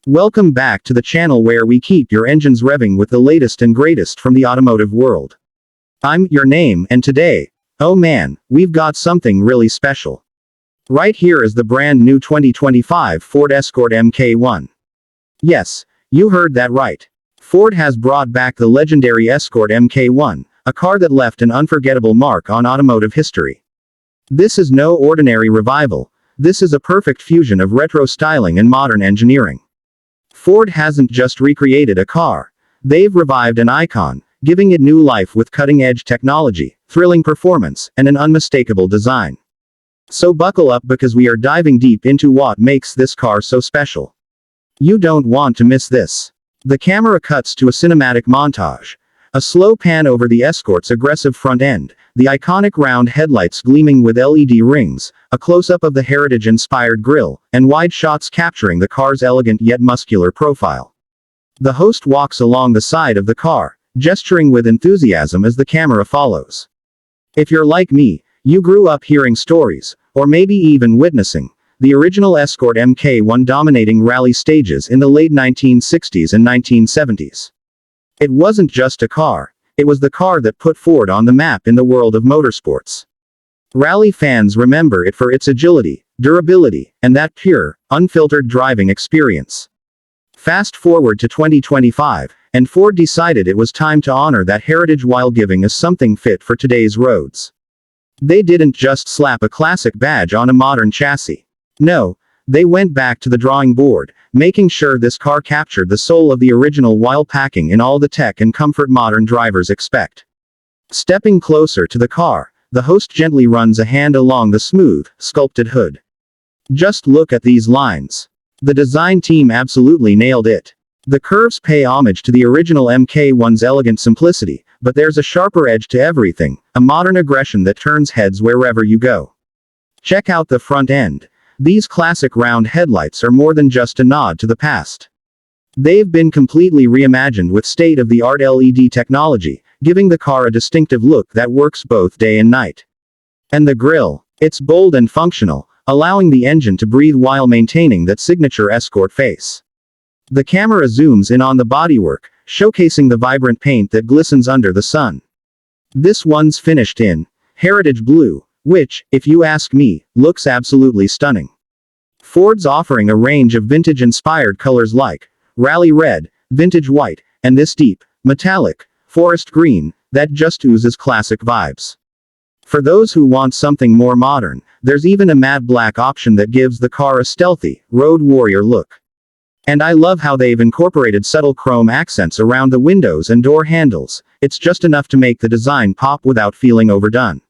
Welcome back to the channel where we keep your engines revving with the latest and greatest from the automotive world. I'm your name, and today, oh man, we've got something really special. Right here is the brand new 2025 Ford Escort MK1. Yes, you heard that right. Ford has brought back the legendary Escort MK1, a car that left an unforgettable mark on automotive history. This is no ordinary revival. This is a perfect fusion of retro styling and modern engineering. Ford hasn't just recreated a car. They've revived an icon, giving it new life with cutting-edge technology, thrilling performance, and an unmistakable design. So buckle up because we are diving deep into what makes this car so special. You don't want to miss this. The camera cuts to a cinematic montage. A slow pan over the Escort's aggressive front end, the iconic round headlights gleaming with LED rings, a close-up of the heritage-inspired grille, and wide shots capturing the car's elegant yet muscular profile. The host walks along the side of the car, gesturing with enthusiasm as the camera follows. If you're like me, you grew up hearing stories, or maybe even witnessing, the original Escort MK1 dominating rally stages in the late 1960s and 1970s. It wasn't just a car, it was the car that put Ford on the map in the world of motorsports. Rally fans remember it for its agility, durability, and that pure, unfiltered driving experience. Fast forward to 2025, and Ford decided it was time to honor that heritage while giving us something fit for today's roads. They didn't just slap a classic badge on a modern chassis. No, they went back to the drawing board, making sure this car captured the soul of the original while packing in all the tech and comfort modern drivers expect. Stepping closer to the car, the host gently runs a hand along the smooth, sculpted hood. Just look at these lines. The design team absolutely nailed it. The curves pay homage to the original MK1's elegant simplicity, but there's a sharper edge to everything, a modern aggression that turns heads wherever you go. Check out the front end. These classic round headlights are more than just a nod to the past. They've been completely reimagined with state-of-the-art LED technology, giving the car a distinctive look that works both day and night. And the grille, it's bold and functional, allowing the engine to breathe while maintaining that signature Escort face. The camera zooms in on the bodywork, showcasing the vibrant paint that glistens under the sun. This one's finished in heritage blue, which, if you ask me, looks absolutely stunning. Ford's offering a range of vintage-inspired colors like rally red, vintage white, and this deep, metallic, forest green, that just oozes classic vibes. For those who want something more modern, there's even a matte black option that gives the car a stealthy, road warrior look. And I love how they've incorporated subtle chrome accents around the windows and door handles. It's just enough to make the design pop without feeling overdone.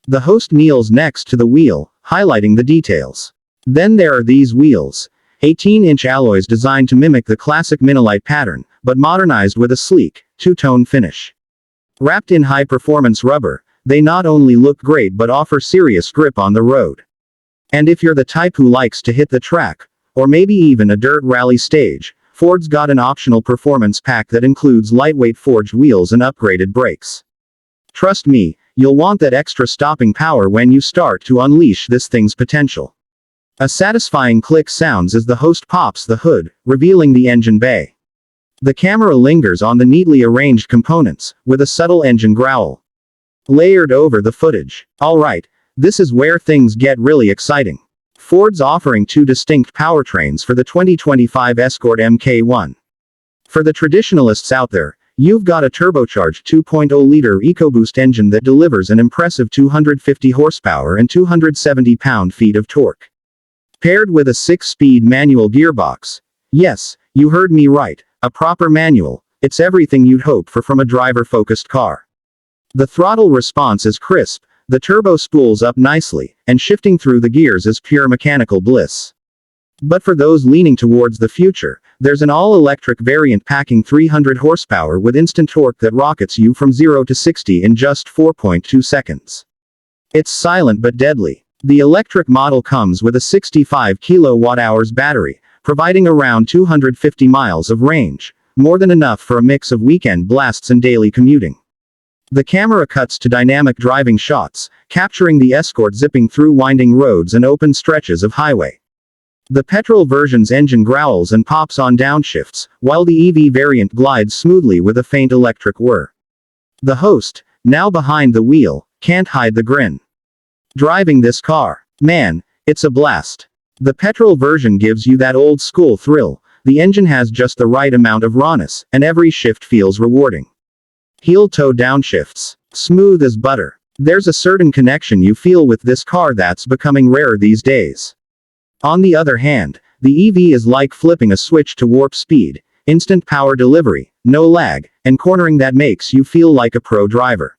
The host kneels next to the wheel, highlighting the details. Then there are these wheels. 18-inch alloys designed to mimic the classic Minolite pattern, but modernized with a sleek, two-tone finish. Wrapped in high-performance rubber, they not only look great but offer serious grip on the road. And if you're the type who likes to hit the track, or maybe even a dirt rally stage, Ford's got an optional performance pack that includes lightweight forged wheels and upgraded brakes. Trust me, you'll want that extra stopping power when you start to unleash this thing's potential. A satisfying click sounds as the host pops the hood, revealing the engine bay. The camera lingers on the neatly arranged components, with a subtle engine growl layered over the footage. Alright, this is where things get really exciting. Ford's offering two distinct powertrains for the 2025 Escort MK1. For the traditionalists out there, you've got a turbocharged 2.0-liter EcoBoost engine that delivers an impressive 250 horsepower and 270 pound-feet of torque. Paired with a 6-speed manual gearbox. Yes, you heard me right, a proper manual. It's everything you'd hope for from a driver-focused car. The throttle response is crisp, the turbo spools up nicely, and shifting through the gears is pure mechanical bliss. But for those leaning towards the future, there's an all-electric variant packing 300 horsepower with instant torque that rockets you from 0 to 60 in just 4.2 seconds. It's silent but deadly. The electric model comes with a 65 kWh battery, providing around 250 miles of range, more than enough for a mix of weekend blasts and daily commuting. The camera cuts to dynamic driving shots, capturing the Escort zipping through winding roads and open stretches of highway. The petrol version's engine growls and pops on downshifts, while the EV variant glides smoothly with a faint electric whir. The host, now behind the wheel, can't hide the grin. Driving this car, man, it's a blast. The petrol version gives you that old school thrill. The engine has just the right amount of rawness, and every shift feels rewarding. Heel-toe downshifts, smooth as butter. There's a certain connection you feel with this car that's becoming rarer these days. On the other hand, the EV is like flipping a switch to warp speed, instant power delivery, no lag, and cornering that makes you feel like a pro driver.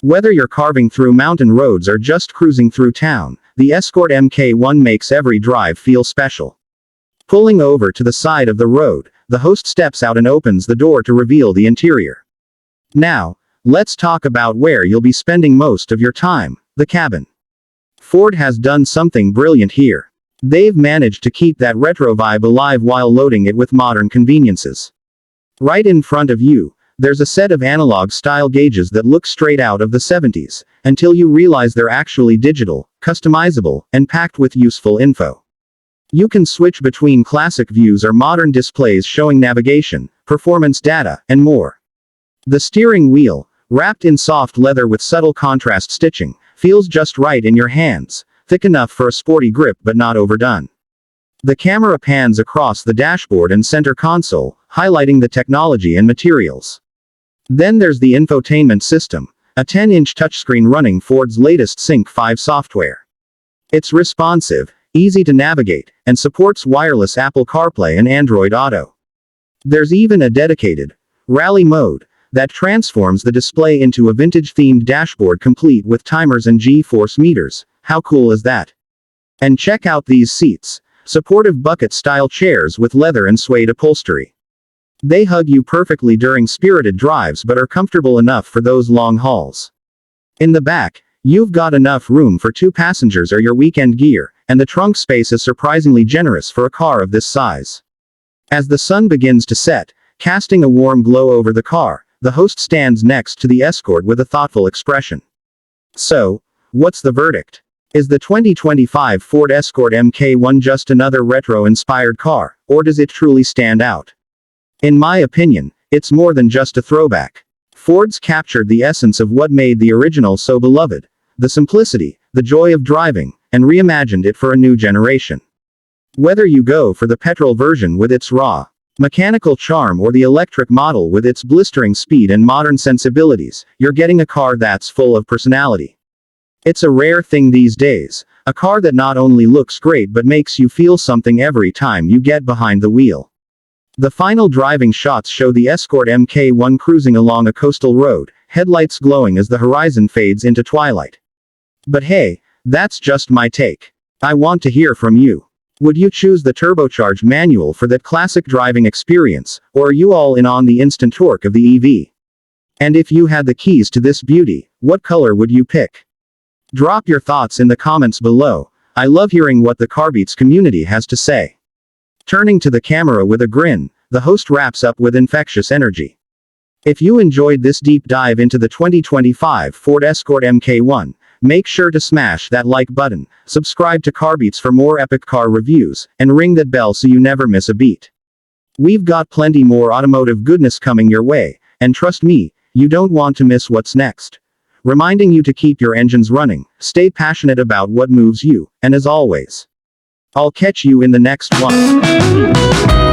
Whether you're carving through mountain roads or just cruising through town, the Escort MK1 makes every drive feel special. Pulling over to the side of the road, the host steps out and opens the door to reveal the interior. Now, let's talk about where you'll be spending most of your time, the cabin. Ford has done something brilliant here. They've managed to keep that retro vibe alive while loading it with modern conveniences. Right in front of you, there's a set of analog-style gauges that look straight out of the 70s, until you realize they're actually digital, customizable, and packed with useful info. You can switch between classic views or modern displays showing navigation, performance data, and more. The steering wheel, wrapped in soft leather with subtle contrast stitching, feels just right in your hands, thick enough for a sporty grip but not overdone. The camera pans across the dashboard and center console, highlighting the technology and materials. Then there's the infotainment system, a 10-inch touchscreen running Ford's latest Sync 5 software. It's responsive, easy to navigate, and supports wireless Apple CarPlay and Android Auto. There's even a dedicated rally mode that transforms the display into a vintage-themed dashboard complete with timers and G-force meters. How cool is that? And check out these seats, supportive bucket-style chairs with leather and suede upholstery. They hug you perfectly during spirited drives but are comfortable enough for those long hauls. In the back, you've got enough room for 2 passengers or your weekend gear, and the trunk space is surprisingly generous for a car of this size. As the sun begins to set, casting a warm glow over the car, the host stands next to the Escort with a thoughtful expression. So, what's the verdict? Is the 2025 Ford Escort MK1 just another retro-inspired car, or does it truly stand out? In my opinion, it's more than just a throwback. Ford's captured the essence of what made the original so beloved, the simplicity, the joy of driving, and reimagined it for a new generation. Whether you go for the petrol version with its raw, mechanical charm or the electric model with its blistering speed and modern sensibilities, you're getting a car that's full of personality. It's a rare thing these days, a car that not only looks great but makes you feel something every time you get behind the wheel. The final driving shots show the Escort MK1 cruising along a coastal road, headlights glowing as the horizon fades into twilight. But hey, that's just my take. I want to hear from you. Would you choose the turbocharged manual for that classic driving experience, or are you all in on the instant torque of the EV? And if you had the keys to this beauty, what color would you pick? Drop your thoughts in the comments below. I love hearing what the Carbeats community has to say. Turning to the camera with a grin, the host wraps up with infectious energy. If you enjoyed this deep dive into the 2025 Ford Escort MK1, make sure to smash that like button, subscribe to Carbeats for more epic car reviews, and ring that bell so you never miss a beat. We've got plenty more automotive goodness coming your way, and trust me, you don't want to miss what's next. Reminding you to keep your engines running, stay passionate about what moves you, and as always, I'll catch you in the next one.